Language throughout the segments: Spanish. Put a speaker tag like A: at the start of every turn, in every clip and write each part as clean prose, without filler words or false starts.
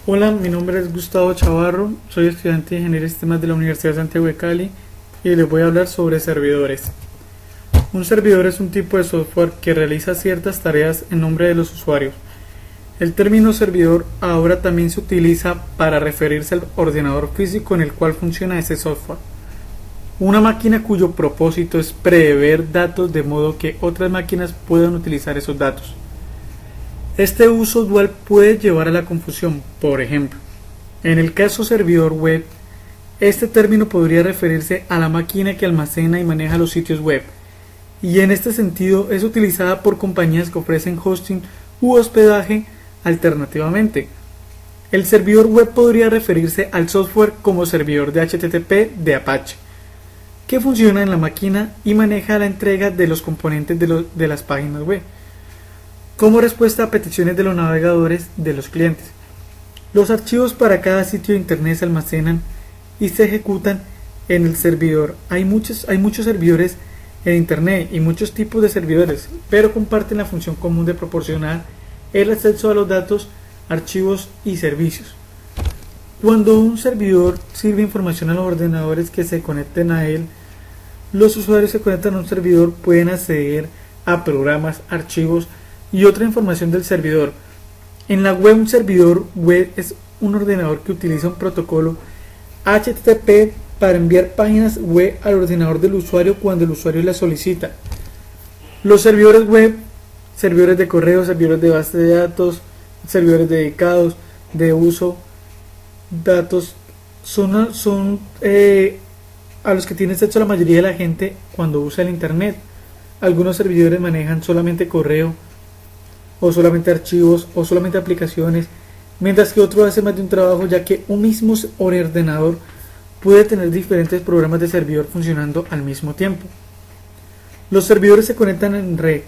A: Hola, mi nombre es Gustavo Chavarro, soy estudiante de Ingeniería de Sistemas de la Universidad de Santiago de Cali y les voy a hablar sobre servidores. Un servidor es un tipo de software que realiza ciertas tareas en nombre de los usuarios. El término servidor ahora también se utiliza para referirse al ordenador físico en el cual funciona ese software. Una máquina cuyo propósito es prever datos de modo que otras máquinas puedan utilizar esos datos. Este uso dual puede llevar a la confusión. Por ejemplo, en el caso servidor web, este término podría referirse a la máquina que almacena y maneja los sitios web, y en este sentido es utilizada por compañías que ofrecen hosting u hospedaje alternativamente. El servidor web podría referirse al software como servidor de HTTP de Apache, que funciona en la máquina y maneja la entrega de los componentes de las páginas web, como respuesta a peticiones de los navegadores de los clientes. Los archivos para cada sitio de internet se almacenan y se ejecutan en el servidor. Hay muchos servidores en internet y muchos tipos de servidores, pero comparten la función común de proporcionar el acceso a los datos, archivos y servicios. Cuando un servidor sirve información a los ordenadores que se conecten a él, los usuarios que se conectan a un servidor pueden acceder a programas, archivos y otra información del servidor. En la web, un servidor web es un ordenador que utiliza un protocolo HTTP para enviar páginas web al ordenador del usuario cuando el usuario la solicita. Los servidores web, servidores de correo, servidores de base de datos, servidores dedicados de uso datos son a los que tiene acceso la mayoría de la gente cuando usa el internet. Algunos servidores manejan solamente correo, o solamente archivos, o solamente aplicaciones, mientras que otro hace más de un trabajo, ya que un mismo ordenador puede tener diferentes programas de servidor funcionando al mismo tiempo. Los servidores se conectan en red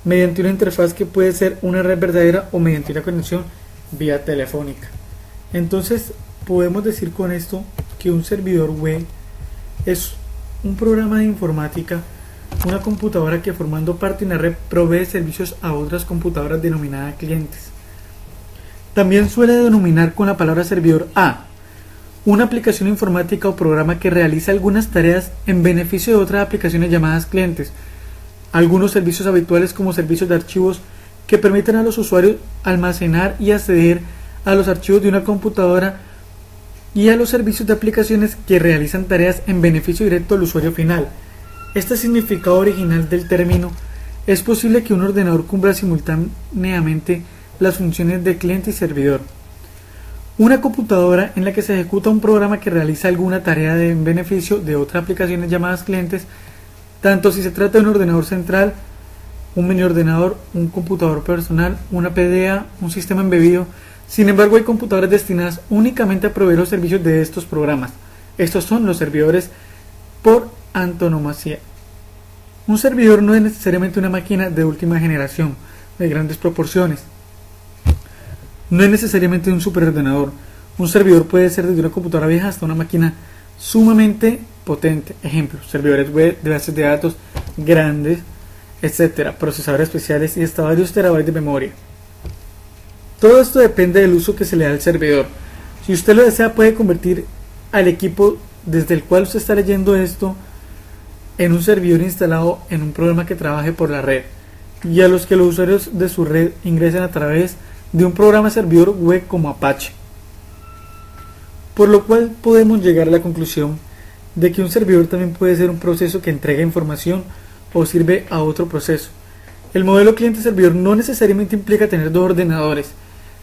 A: mediante una interfaz que puede ser una red verdadera o mediante una conexión vía telefónica. Entonces podemos decir con esto que un servidor web es un programa de informática, una computadora que, formando parte de una red, provee servicios a otras computadoras denominadas clientes. También suele denominar con la palabra servidor a una aplicación informática o programa que realiza algunas tareas en beneficio de otras aplicaciones llamadas clientes. Algunos servicios habituales, como servicios de archivos que permiten a los usuarios almacenar y acceder a los archivos de una computadora, y a los servicios de aplicaciones que realizan tareas en beneficio directo al usuario final. Este significado original del término: es posible que un ordenador cumpla simultáneamente las funciones de cliente y servidor. Una computadora en la que se ejecuta un programa que realiza alguna tarea en beneficio de otras aplicaciones llamadas clientes, tanto si se trata de un ordenador central, un mini ordenador, un computador personal, una PDA, un sistema embebido. Sin embargo, hay computadoras destinadas únicamente a proveer los servicios de estos programas. Estos son los servidores por antonomasia. Un servidor no es necesariamente una máquina de última generación, de grandes proporciones. No es necesariamente un superordenador. Un servidor puede ser desde una computadora vieja hasta una máquina sumamente potente. Ejemplo, servidores web de bases de datos grandes, etcétera, procesadores especiales y hasta varios terabytes de memoria. Todo esto depende del uso que se le da al servidor. Si usted lo desea, puede convertir al equipo desde el cual usted está leyendo esto en un servidor instalado en un programa que trabaje por la red, y a los que los usuarios de su red ingresen a través de un programa servidor web como Apache. Por lo cual podemos llegar a la conclusión de que un servidor también puede ser un proceso que entrega información o sirve a otro proceso. El modelo cliente-servidor no necesariamente implica tener dos ordenadores,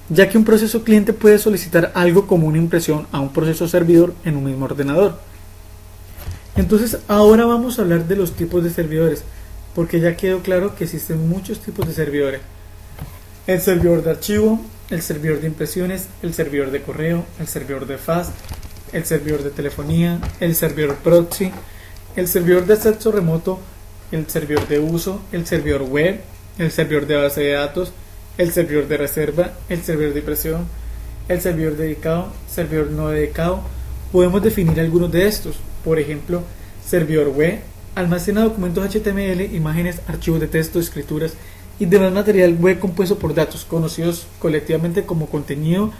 A: ya que un proceso cliente puede solicitar algo como una impresión a un proceso servidor en un mismo ordenador. Entonces ahora vamos a hablar de los tipos de servidores, porque ya quedó claro que existen muchos tipos de servidores: el servidor de archivo, el servidor de impresiones, el servidor de correo, el servidor de fax, el servidor de telefonía, el servidor proxy, el servidor de acceso remoto, el servidor de uso, el servidor web, el servidor de base de datos, el servidor de reserva, el servidor de impresión, el servidor dedicado, servidor no dedicado. Podemos definir algunos de estos. Por ejemplo, servidor web almacena documentos HTML, imágenes, archivos de texto, escrituras y demás material web compuesto por datos, conocidos colectivamente como contenido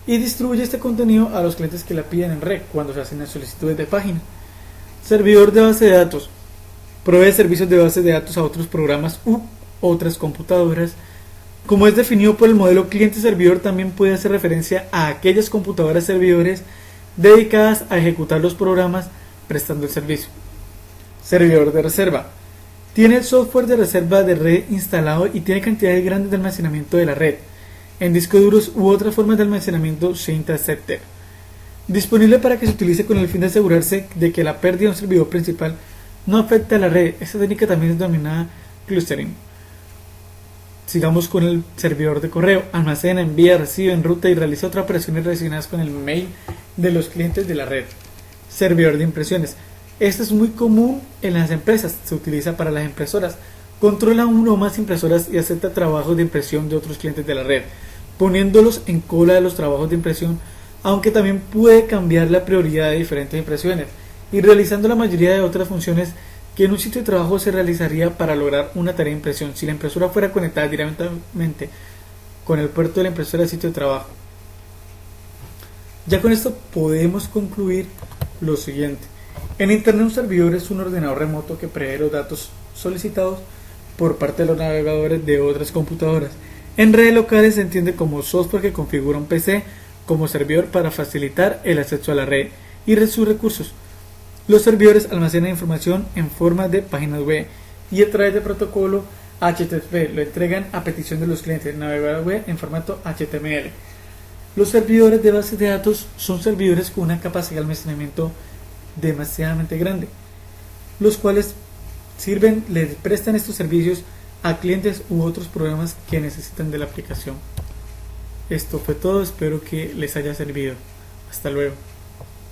A: y distribuye este contenido a los clientes que la piden en red cuando se hacen las solicitudes de página. Servidor de base de datos. Provee servicios de base de datos a otros programas u otras computadoras. Como es definido por el modelo cliente-servidor, también puede hacer referencia a aquellas computadoras servidores dedicadas a ejecutar los programas prestando el servicio. Servidor de reserva. Tiene el software de reserva de red instalado y tiene cantidades grandes de almacenamiento de la red, en discos duros u otras formas de almacenamiento sin interceptor. Disponible para que se utilice con el fin de asegurarse de que la pérdida de un servidor principal no afecte a la red. Esta técnica también es denominada clustering. Sigamos con el servidor de correo. Almacena, envía, recibe, enruta y realiza otras operaciones relacionadas con el mail de los clientes de la red. Servidor de impresiones. Este es muy común en las empresas. Se utiliza para las impresoras. Controla uno o más impresoras y acepta trabajos de impresión de otros clientes de la red, poniéndolos en cola de los trabajos de impresión, aunque también puede cambiar la prioridad de diferentes impresiones y realizando la mayoría de otras funciones que en un sitio de trabajo se realizaría para lograr una tarea de impresión si la impresora fuera conectada directamente con el puerto de la impresora del sitio de trabajo. Ya con esto podemos concluir lo siguiente. En Internet, un servidor es un ordenador remoto que prevé los datos solicitados por parte de los navegadores de otras computadoras. En redes locales se entiende como software que configura un PC como servidor para facilitar el acceso a la red y sus recursos. Los servidores almacenan información en forma de páginas web y a través de protocolo HTTP lo entregan a petición de los clientes del navegador web en formato HTML. Los servidores de bases de datos son servidores con una capacidad de almacenamiento demasiadamente grande, los cuales les prestan estos servicios a clientes u otros programas que necesitan de la aplicación. Esto fue todo, espero que les haya servido. Hasta luego.